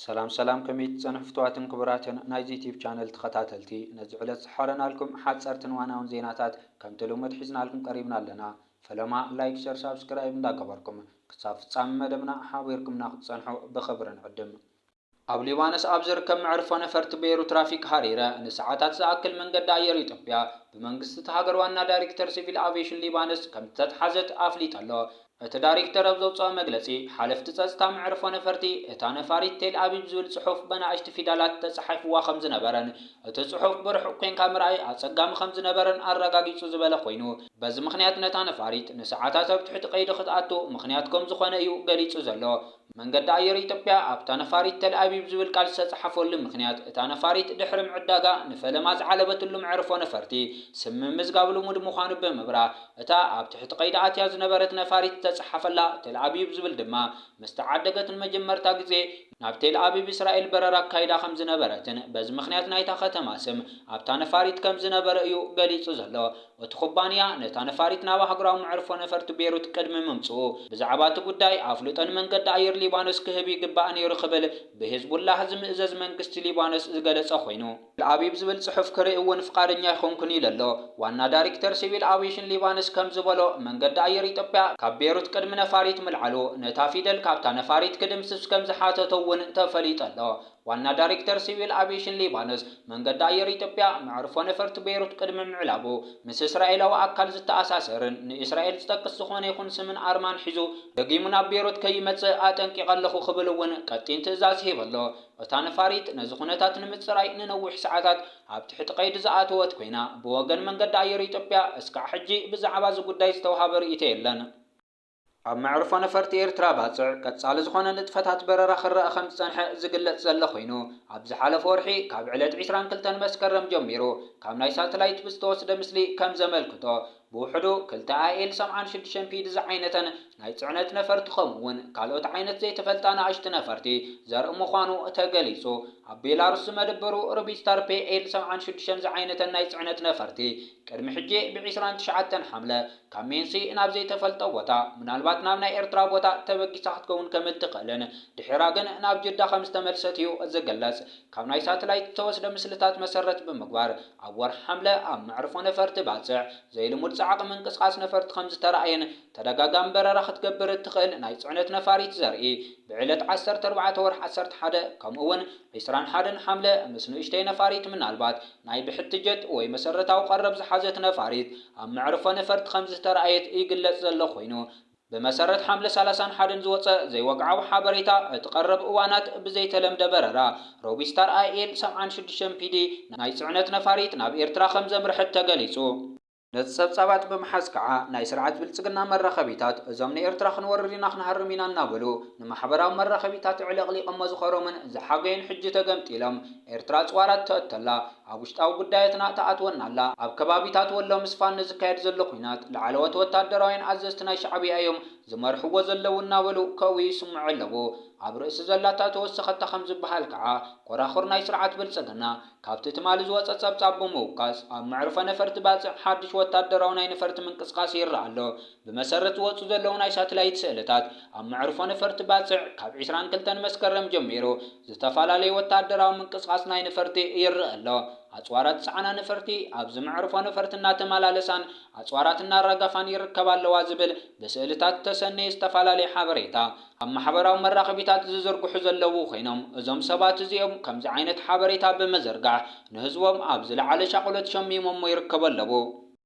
ሰላም ከመይ ጸንሕፍቷትን ክብራትን ናይዚ ዩቲዩብ ቻነል ተኸታተልቲ ነዚ ዕለት ዝሓረናልኩም ሓጸርትን ዋናውን ዜናታት ከም ተለመድ ሒዝናልኩም ቀሪብና ኣለና። ፈለማ ላይክ፣ ሸር፣ ሳብስክራይብ እንዳገበርኩም ክሳብ ፍጻሜ መደብና ሓቢርኩምና ክትጸንሑ ብኽብሪ ንዕድም። ኣብ ሊባኖስ ኣብ ዝርከብ መዕርፎ ነፈርቲ ቤይሩት ራፊቅ ሓሪረ ንሰዓታት ዝኣክል መንገዲ ኣየር ኢትዮጵያ ብመንግስቲ እቲ ሃገር ዋና ዳይሬክተር ሲቪል ኣቪዬሽን ሊባኖስ ከም ዝተተሓዘት ኣፍሊጡ ኣሎ። እቲ ዳይሬክተር ኣብ ዘውፅኦ መግለጺ ሓለፍቲ ጸጥታ መዕርፎ ነፈርቲ እታ ነፋሪት ቴል ኣቢብ ዝብል ጽሑፍ ብናእሽቲ ፊደላት ተጻሒፍዋ ከም ዝነበረን እቲ ጽሑፍ ብርሑቕ ኮንካ ምርኣይ ኣጸጋሚ ከም ዝነበረን ኣረጋጊጹ ዝበለ ኮይኑ በዚ ምኽንያት ነታ ነፋሪት ንሰዓታት ኣብ ትሕቲ ቀይዲ ክትኣቱ ምኽንያት ከም ዝኾነ እዩ ገሊጹ ዘሎ። መንገዲ ኣየር ኢትዮጵያ ኣብታ ነፋሪት ቴል ኣቢብ ዝብል ቃል ዝተጻሕፈሉ ምኽንያት እታ ነፋሪት ድሕሪ ምዕዳጋ ንፈለማ ዝዓለበትሉ መዕርፎ ነፈርቲ ስም ምዝጋብ ልሙድ ምዃኑ ብምብራህ እታ ኣብ ትሕቲ ቀይዲ ኣትያ ዝነበረት ነፋሪት ተጻሕፈላ ቴል ኣቢብ ዝብል ድማ መስተዓደገትን መጀመርታ ግዜ ናብ ቴል ኣቢብ እስራኤል በረራ ካይዳ ከም ዝነበረትን በዚ ምኽንያት ናይታ ከተማ ስም ኣብታ ነፋሪት ከም ዝነበረ እዩ ገሊጹ ዘሎ። እቲ ኩባንያ ነታ ነፋሪት ናብ ሃገራዊ መዕርፎ ነፈርቲ ቤይሩት ቅድሚ ምምጽኡ ብዛዕባ እቲ ጉዳይ ኣፍልጦን መንገዲ ኣየር ሊባኖስ ክህብ ይግባእ ነይሩ ክብል ብሂዝቡላህ ዝምእዘዝ መንግስቲ ሊባኖስ ዝገለጸ ኮይኑ ቴል ኣቢብ ዝብል ጽሑፍ ክርኢ እውን ፍቃደኛ ይኹንኩን ኢሉ ኣሎ። ዋና ዳይሬክተር ሲቪል ኣቪዬሽን ሊባኖስ ከም ዝበሎ መንገዲ ኣየር ኢትዮጵያ ካብ ቤይሩት ቅድሚ ነፋሪት ምልዓሉ ነታ ፊደል ካብታ ነፋሪት ክድምስስ ከም ዝሓተቶ እውን ተፈሊጡ ኣሎ። ዋና ዳይሬክተር ሲቪል ኣቪዬሽን ሊባኖስ መንገዲ ኣየር ኢትዮጵያ መዕርፎ ነፈርቲ ቤይሩት ቅድሚ ምዕላቡ ምስ እስራኤላዊ ኣካል ዝተኣሳሰርን ንእስራኤል ዝጠቅስ ዝኾነ ይኹን ስምን ኣርማን ሒዙ ደጊሙ ናብ ቤይሩት ከይመጽእ ኣጠንቂቐ ኣለኹ ክብል እውን ቀጢን ትእዛዝ ሂብ ኣሎ። እታ ነፋሪት ነዚ ኩነታት ንምጽራይ ንነዊሕ ሰዓታት ኣብ ትሕቲ ቀይዲ ዝኣተወት ኮይና ብወገን መንገዲ ኣየር ኢትዮጵያ እስካዕ ሕጂ ብዛዕባ እዚ ጉዳይ ዝተዋሃበ ርእይቶ የለን። ኣብ መዕርፎ ነፈርቲ ኤርትራ ባጽዕ ቀጻሊ ዝኾነ ንጥፈታት በረራ ክረአ ከም ዝጸንሐ ዝግለጽ ዘሎ ኮይኑ ኣብ ዝሓለፈ ወርሒ ካብ ዕለት 22 መስከረም ጀሚሩ ካብ ናይ ሳተላይት ብዝተወስደ ምስሊ ከም ዘመልክቶ ብውሕዱ ክልተ ኣይኤል 76 ፒድ ዝዓይነተን ናይ ጽዕነት ነፈርቲ ከምኡውን ካልኦት ዓይነት ዘይተፈልጣ ንኣሽቱ ነፈርቲ ዘርኢ ምዃኑ ተገሊጹ። ኣብ ቤላሩስ ዝመደበሩ ሮቢስታር ፒኤል 76 ዝዓይነተን ናይ ጽዕነት ነፈርቲ ቅድሚ ሕጂ ብ29 ሓምለ ካብ ሜንሲ ናብ ዘይተፈልጠ ቦታ ምናልባት ናብ ናይ ኤርትራ ቦታ ተበጊሳ ክትከውን ከም እትኽእልን ድሕራ ግን ናብ ጅዳ ከም ዝተመልሰት እዩ ዝግለጽ። ካብ ናይ ሳተላይት ዝተወስደ ምስልታት መሰረት ብምግባር ኣብ ወርሒ ሓምለ ኣብ መዕርፎ ነፈርቲ ባጽዕ ዘይልሙድ ጻዕቂ ምንቅስቓስ ነፈርቲ ከም ዝተረኣየን ተደጋጋሚ በረራ ክትገብር እትኽእል ናይ ጽዕነት ነፋሪት ዘርኢ ብዕለት 14 ወርሒ 11 ከምኡውን 21 ሓምለ ምስ ንእሽተይ ነፋሪት ምናልባት ናይ ብሕቲ ጀት ወይ መሰረታዊ ቀረብ ዝሓዘት ነፋሪት ኣብ መዕርፎ ነፈርቲ ከም ዝተረኣየት ይግለጽ ዘሎ ኮይኑ ብመሰረት ሓምለ 31 ዝወፀ ዘይወግዓዊ ሓበሬታ እቲ ቀረብ እዋናት ብዘይተለምደ በረራ ሮቢስታር ኣይኤል 76 ፒዲ ናይ ጽዕነት ነፋሪት ናብ ኤርትራ ከም ዘምርሕት ተገሊጹ። ነዚ ጸብጻባት ብምሓዝ ከዓ ናይ ስርዓት ብልጽግና መራኸቢታት እዞም ንኤርትራ ክንወርር ኢና ክንሃርም ኢና እናበሉ ንማሕበራዊ መራኸቢታት ዕለቕሊቖሞ ዝኸሮምን ዝሓገየን ሕጂ ተገምጢሎም ኤርትራ ጽዋራት ተእተላ ኣብ ውሽጣዊ ጉዳያትና ተኣትወና ኣላ ኣብ ከባቢታት ወሎ ምስ ፋኖ ዝካየድ ዘሎ ኩናት ላዕለዎት ወታደራውያን ኣዘዝቲ ናይ ሻዕብያ እዮም ዝመርሕዎ ዘለዉ እናበሉ ከዊ ይስምዑ ኣለዎ። ኣብ ርእሲ ዘላታ ተወሰኸታ ከም ዝበሃል ከዓ ኮራኹር ናይ ስርዓት ብልጽግና ካብቲ ትማሊ ዝወፀ ጸብጻብ ብምውቃስ ኣብ መዕርፎ ነፈርቲ ባጽዕ ሓድሽ ወታደራዊ ናይ ነፈርቲ ምንቅስቓስ ይረአ ኣሎ። ብመሰረት ዝወፁ ዘለዉ ናይ ሳተላይት ስእልታት ኣብ መዕርፎ ነፈርቲ ባጽዕ ካብ 22 መስከረም ጀሚሩ ዝተፈላለዩ ወታደራዊ ምንቅስቓስ ናይ ነፈርቲ ይረአ ኣሎ። ኣጽዋራት ጻዕና ነፈርቲ ኣብዚ መዕርፎ ነፈርቲ እናተመላለሳን ኣጽዋራት እናራገፋን ይርከባ ኣለዋ ዝብል ብስእልታት ተሰነየ ዝተፈላለዩ ሓበሬታ ኣብ ማሕበራዊ መራኸቢታት ዝዝርግሑ ዘለዉ ኮይኖም እዞም ሰባት እዚኦም ከምዚ ዓይነት ሓበሬታ ብምዝርጋሕ ንህዝቦም ኣብ ዝለዓለ ሻቁለት ሸሚሞሞ ይርከቡ ኣለዉ።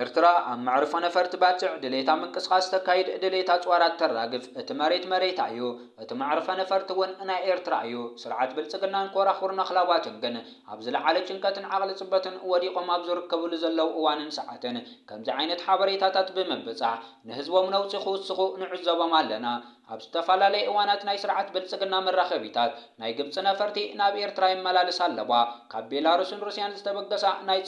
ኤርትራ ኣብ መዕርፎ ነፈርቲ ባጽዕ ድሌታ ምንቅስቓስ ተካይድ ድሌታ ጽዋራት ተራግፍ እቲ መሬት እዩ እቲ መዕርፎ ነፈርቲ እውን ናይ ኤርትራ እዩ። ስርዓት ብልጽግናን ኮራኹር ነኽላባትን ግን ኣብ ዝለዓለ ጭንቀትን ዓቕሊ ጽበትን ወዲቖም ኣብ ዝርከብሉ ዘለዉ እዋንን ሰዓትን ከምዚ ዓይነት ሓበሬታታት ብምብጻሕ ንህዝቦም ነውፂ ክውስኹ ንዕዘቦም ኣለና። ኣብ ዝተፈላለዩ እዋናት ናይ ስርዓት ብልጽግና መራኸቢታት ናይ ግብጽ ነፈርቲ ናብ ኤርትራ ይመላለስ ኣለዋ። ካብ ቤላሩስን ሩስያን ዝተበገሳ ናይ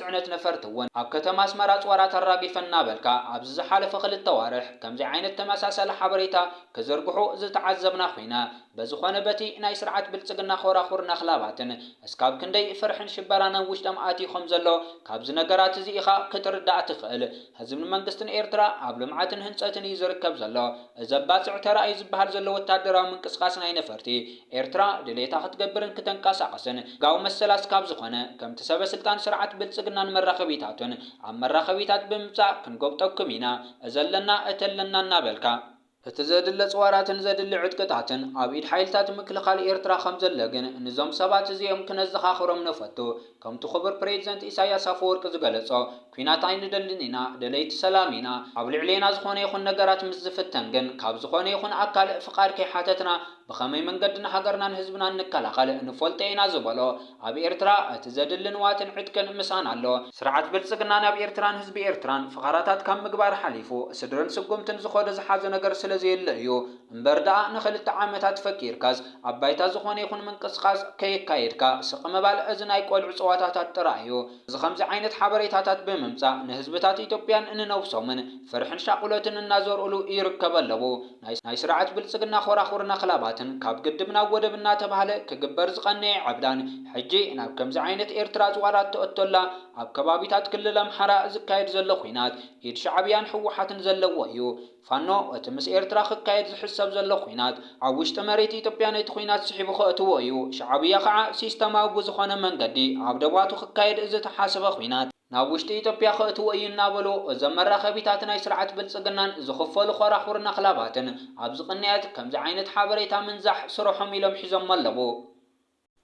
ጽዕነት ነፈርቲ እውን ኣብ ከተማ ኣስመራ ጽዋራት ኣራጊፈና በልካ ኣብዚ ዝሓለፈ 2 ወርሕ ከምዚ ዓይነት ተመሳሳሊ ሓበሬታ ክዝርግሑ ዝተዓዘብና ኮይና በዝኾነ በቲ ናይ ስርዓት ብልጽግና ኮራኹር ነኽላባትን እስካብ ክንደይ ፍርሕን ሽበራንን ውሽጦም ኣትዩ ከም ዘሎ ካብዚ ነገራት እዚ ኢኻ ክትርዳእ ትኽእል። ህዝቢ መንግስትን ኤርትራ ኣብ ልምዓትን ህንፀትን እዩ ዝርከብ ዘሎ እዚ ኣባፅዕ ተራእዩ ዝበሃል ዘሎ ወታደራዊ ምንቅስቃስ ናይ ነፈርቲ ኤርትራ ድሌታ ክትገብርን ክተንቀሳቀስን ጋው መሰላስ ካብ ዝኾነ ከምቲ ሰበ ስልጣን ስርዓት ብልጽግናን መራኸቢታቱን ኣብ መራኸቢታት ብምምጻእ ክንጎብጠኩም ኢና እዘለና እተለና እናበልካ እቲ ዘድለ ጽዋራትን ዘድሊ ዕጥቅታትን ኣብ ኢድ ሓይልታት ምክልኻል ኤርትራ ከም ዘሎ ግን ንዞም ሰባት እዚኦም ክነዘኻኽሮም ንፈቱ ከምቲ ክቡር ፕሬዚደንት ኢሳያስ ኣፈወርቂ ዝገለጾ ኩናት ኣይንደልን ኢና ደለይቲ ሰላም ኢና ኣብ ልዕልና ዝኾነ ይኹን ነገራት ምስ ዝፍተን ግን ካብ ዝኾነ ይኹን ኣካል ፍቃድ ከይሓተትና ብኸመይ መንገድና ሃገርናን ህዝብናን ንከላኸል ንፈልጦ ኢና ዝበሎ ኣብ ኤርትራ እቲ ዘድሊ ንዋትን ዕጥቅን ምሳን ኣሎ ስርዓት ብልጽግና ናብ ኤርትራን ህዝቢ ኤርትራን ፍቓራታት ካብ ምግባር ሓሊፉ ስድርን ስጉምትን ዝኸደ ዝሓዘ ነገር ስለዘየለ እዩ እምበር ደኣ ንክልተ ዓመታት ፈኪርካስ ኣብ ባይታ ዝኾነ ይኹን ምንቅስቃስ ከየካየድካ ስቕ ምባል እዚ ናይ ቆልዑ ፀዋታታት ጥራሕ እዩ እዚ ከምዚ ዓይነት ሓበሬታታት ብምምጻእ ንህዝብታት ኢትዮጵያን እንነብሶምን ፍርሕን ሻቁሎትን እናዘርኡሉ ይርከብ ኣለዎ ናይ ስርዓት ብልጽግና ኮራኹርና ክላባት ካብ ግድብ ናብ ወደብ እናተባህለ ክግበር ዝቐነየ ዓብዳን ሕጂ ናብ ከምዚ ዓይነት ኤርትራ ጽዋራት ተእቶላ ኣብ ከባቢታት ክልል ኣምሓራ ዝካየድ ዘሎ ኩናት ኢድ ሻዕብያን ሕወሓትን ዘለዎ እዩ ፋኖ እቲ ምስ ኤርትራ ክካየድ ዝሕሰብ ዘሎ ኩናት ኣብ ውሽጢ መሬት ኢትዮጵያ ነቲ ኩናት ስሒቡ ከእትዎ እዩ ሻዕብያ ከዓ ሲስተማዊ ብዝኾነ መንገዲ ኣብ ደባቱ ክካየድ እዚ ተሓሰበ ኩናት ናብ ውሽጢ ኢትዮጵያ ከእትዎ እዩ እናበሉ እዞም መራኸቢታት ናይ ስርዓት ብልጽግናን ዝኽፈሉ ኮራኹርና ክላባትን ኣብ ዝቕንያት ከምዚ ዓይነት ሓበሬታ ምንዛሕ ስርሖም ኢሎም ሒዞም ኣለዎ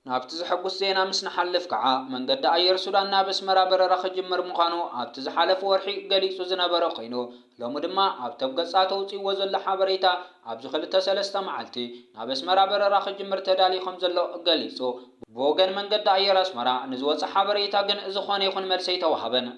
ናብቲ ዝሕጉስ ዜና ምስ ንሓልፍ ከዓ መንገዲ ኣየር ሱዳን ናብ ኣስመራ በረራ ክጅምር ምዃኑ ኣብቲ ዝሓለፈ ወርሒ ገሊጹ ዝነበረ ኮይኑ ሎሚ ድማ ኣብ ተብገጻ ተውፅይዎ ዘሎ ሓበሬታ ኣብዚ 2-3 መዓልቲ ናብ ኣስመራ በረራ ክጅምር ተዳልዩ ከም ዘሎ ገሊጹ ብወገን መንገዲ ኣየር ኣስመራ ንዝወፅእ ሓበሬታ ግን ዝኾነ ይኹን መልሲ ኣይተዋህበን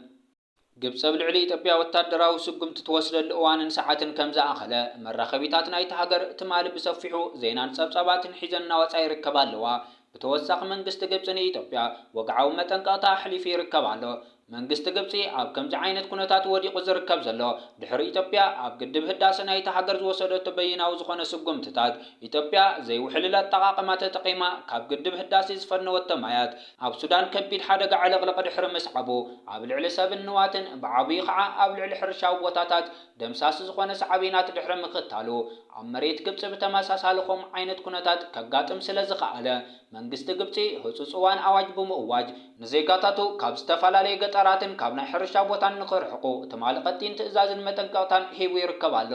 ግብጽ ብልዕሊ ኢትዮጵያ ወታደራዊ ስጉምቲ ትወስደሉ እዋንን ሰዓትን ከም ዝኣኸለ መራኸቢታት ናይቲ ሃገር ትማሊ ብሰፊሑ ዜናን ጸብጸባትን ሒዘን እናወጻ ይርከባ ኣለዋ بتوسق منجست جبسني إثيوبيا وقعوا متنقطع حليف يركب على መንግስት ግብጽ ኣብ ከምዚ ዓይነት ኩነታት ወዲቁ ዝርከብ ዘሎ ድሕሪ ኢትዮጵያ ኣብ ግድብ ህዳሴ ናይቲ ሃገር ዝወሰደቶ በይናዊ ዝኾነ ስጉምትታት ኢትዮጵያ ዘይውሕልል ኣጠቃቅማ ተጠቂማ ካብ ግድብ ህዳሴ ዝፈነወቶ ማያት ኣብ ሱዳን ከቢድ ሓደጋ ዕለቕለቕ ድሕሪ መስዓቡ ኣብ ልዕሊ ሰብን ንዋትን ብዓብዪ ከዓ ኣብ ልዕሊ ሕርሻዊ ቦታታት ደምሳሲ ዝኾነ ሳዕቤናት ድሕሪ ምክታሉ ኣብ መሬት ግብጽ ብተመሳሳሊ ዓይነት ኩነታት ከጋጥም ስለ ዝኸኣለ መንግስት ግብጽ ህጹጽ እዋን ኣዋጅ ብምእዋጅ ንዜጋታቱ ካብ ዝተፈላለየ ገጠራትን ካብ ናይ ሕርሻ ቦታን ንኽርሕቁ ትማሊ ቀጢን ትእዛዝን መጠንቀቕታን ሂቡ ይርከብ ኣሎ።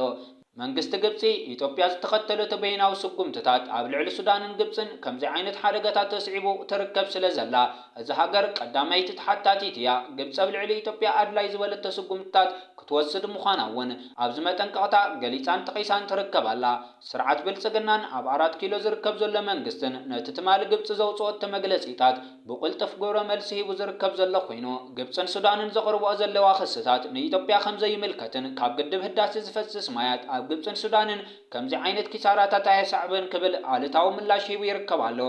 መንግስት ግብጽ ኢትዮጵያ ዝተኸተለቶ በይናዊ ስጉምትታት ኣብ ልዕሊ ሱዳንን ግብጽን ከምዚ ዓይነት ሓደጋታት ተስዒቡ ትርከብ ስለ ዘላ እዚ ሃገር ቀዳመይቲ ተሓታቲት እያ። ግብጽ ኣብ ልዕሊ ኢትዮጵያ ኣድላይ ዝበለቶ ስጉምትታት ክትወስድ ምዃና እውን ኣብዚ መጠንቀቕታ ገሊፃን ጥቂሳን ትርከብ ኣላ። ስርዓት ብልጽግናን ኣብ 4 ኪሎ ዝርከብ ዘሎ መንግስትን ነቲ ትማሊ ግብጽ ዘውፅኦቶ መግለፂታት ብቁልጥፍ ግብረ መልሲ ሂቡ ዝርከብ ዘሎ ኮይኑ ግብጽን ሱዳንን ዘቕርብኦ ዘለዋ ክስታት ንኢትዮጵያ ከምዘይምልከትን ካብ ግድብ ህዳሴ ዝፈስስ ማያት ኣብ ግብጽን ሱዳንን ከምዚ ዓይነት ኪሳራታት ኣየሳዕበን ክብል ኣሉታዊ ምላሽ ሂቡ ይርከብ ኣሎ።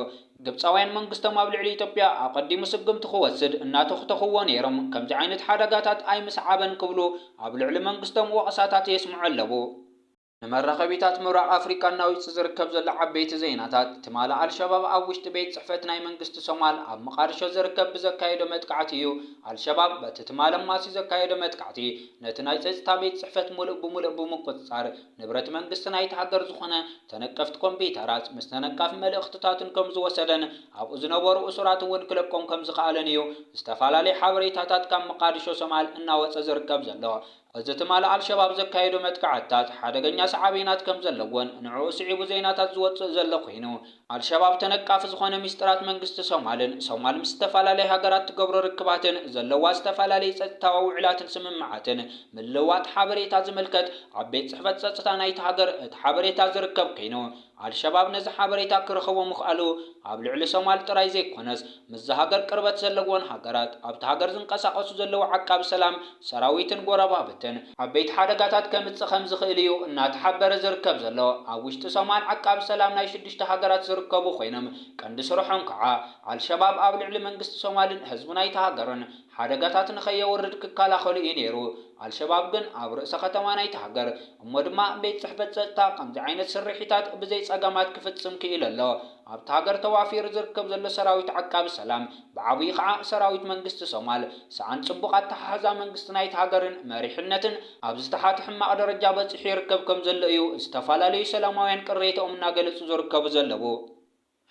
ግብጻውያን መንግስቶም ኣብ ልዕሊ ኢትዮጵያ ኣቀዲሙ ስጉምቲ ክወስድ እናተኽተኽዎ ነይሮም ከምዚ ዓይነት ሓደጋታት ኣይምስዓበን ክብሉ ኣብ ልዕሊ መንግስቶም ወቀሳታት የስምዑ ኣለዉ። ንመራኸቢታት ምብራቅ ኣፍሪካ እናውፅ ዝርከብ ዘሎ ዓበይቲ ዜናታት ትማሊ አልሸባብ ኣብ ውሽጢ ቤት ጽሕፈት ናይ መንግስቲ ሶማል ኣብ መቃድሾ ዝርከብ ብዘካየዶ መጥቃዕቲ እዩ። አልሸባብ በቲ ትማሊ ማሲ ዘካየዶ መጥቃዕቲ ነቲ ናይ ፀጥታ ቤት ጽሕፈት ሙሉእ ብምሉእ ብምቁፅጻር ንብረት መንግስቲ ናይቲ ሃገር ዝኾነ ተነቀፍቲ ኮምፒተራት ምስ ተነቃፊ መልእኽትታትን ከም ዝወሰደን ኣብኡ ዝነበሩ እሱራት እውን ክለቆም ከም ዝኸኣለን እዩ ዝተፈላለዩ ሓበሬታታት ካብ መቃድሾ ሶማል እናወፀ ዝርከብ ዘሎ። እዚ ትማሊ አልሸባብ ዘካየዶ መጥቃዕትታት ሓደገኛ ሰዓቤናት ከም ዘለዎን ንዕኡ ስዒቡ ዜናታት ዝወፅእ ዘሎ ኮይኑ አልሸባብ ተነቃፊ ዝኾነ ሚስጥራት መንግስቲ ሶማልን ሶማል ምስ ዝተፈላለዩ ሃገራት ትገብሮ ርክባትን ዘለዋ ዝተፈላለዩ ፀጥታዊ ውዕላትን ስምምዓትን ምልውዋጥ ሓበሬታ ዝምልከት ኣብ ቤት ጽሕፈት ፀጥታ ናይቲ ሃገር እቲ ሓበሬታ ዝርከብ ኮይኑ አልሸባብ ነዚ ሓበሬታ ክረኽቦ ምኽኣሉ ኣብ ልዕሊ ሶማል ጥራይ ዘይኮነስ ምስ ሃገር ቅርበት ዘለዎን ሃገራት ኣብቲ ሃገር ዝንቀሳቐሱ ዘለዉ ዓቃቢ ሰላም ሰራዊትን ጎረባብትን ዓበይቲ ሓደጋታት ከምፅእ ከም ዝኽእል እዩ እናተሓበረ ዝርከብ ዘሎ። ኣብ ውሽጢ ሶማል ዓቃቢ ሰላም ናይ 6 ሃገራት ዝርከቡ ኮይኖም ቀንዲ ስርሖም ከዓ አልሸባብ ኣብ ልዕሊ መንግስቲ ሶማልን ህዝቢ ናይቲ ሃገርን ሓደጋታት ንኸየወርድ ክከላኸሉ እዩ ነይሩ። አልሸባብ ግን ኣብ ርእሰ ከተማ ናይቲ ሃገር እሞ ድማ ቤት ጽሕፈት ጸጥታ ከምዚ ዓይነት ስርሒታት ብዘይ ጸገማት ክፍጽም ክኢሉ ኣሎ። ኣብቲ ሃገር ተዋፊሩ ዝርከብ ዘሎ ሰራዊት ዓቃቢ ሰላም ብዓብዪ ከዓ ሰራዊት መንግስቲ ሶማል ሰዓን ጽቡቕ ኣተሓሕዛ መንግስቲ ናይቲ ሃገርን መሪሕነትን ኣብ ዝተሓተ ሕማቕ ደረጃ በፂሑ ይርከብ ከም ዘሎ እዩ ዝተፈላለዩ ሰላማውያን ቅሬቶኦም እናገለጹ ዝርከቡ ዘለዉ።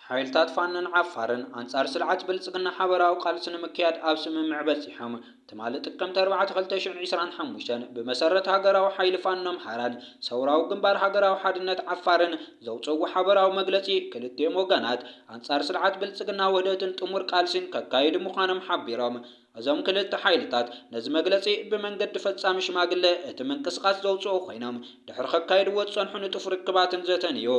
ሓይልታት ፋኖን ዓፋርን አንጻር ስልዓት ብልጽግና ሓበራዊ ቃልሲ ንምክያድ ኣብ ስምምዕ በፂሖም ትማሊ ጥቅምቲ 4 2025 ብመሰረት ሃገራዊ ሓይሊ ፋኖ ኣምሓራን ሰውራዊ ግንባር ሃገራዊ ሓድነት ዓፋርን ዘውፅዎ ሓበራዊ መግለጺ ክልቲኦም ወገናት አንጻር ስልዓት ብልጽግና ውህደትን ጥሙር ቃልሲን ከካይዱ ምዃኖም ሓቢሮም እዞም ክልተ ሓይልታት ነዚ መግለጺ ብመንገዲ ፈጻሚ ሽማግለ እቲ ምንቅስቓስ ዘውፅኦ ኮይኖም ድሕሪ ከካይድዎ ዝጸንሑ ንጡፍ ርክባትን ዘተን እዩ።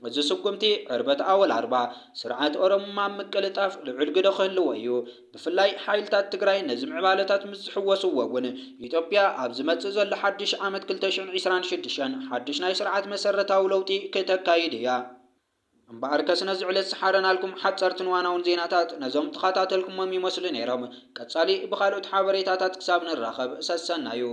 እዚ ስጉምቲ ዕርበት ኣወል ኣርባ ስርዓት ኦሮሞማ ምቅልጣፍ ልዑል ግደ ክህልዎ እዩ። ብፍላይ ሓይልታት ትግራይ ነዚ ምዕባለታት ምስ ዝሕወስዎ እውን ኢትዮጵያ ኣብ ዝመጽእ ዘሎ ሓድሽ ዓመት 2026 ሓድሽ ናይ ስርዓት መሰረታዊ ለውጢ ከተካይድ እያ። እምበኣር ከስነ ዝዕለት ዝሓረናልኩም ሓጸርትን ዋናውን ዜናታት ነዞም ተኸታተልኩሞም ይመስሉ ነይሮም። ቀጻሊ ብኻልኦት ሓበሬታታት ክሳብ ንራኸብ ሰሰናዩ።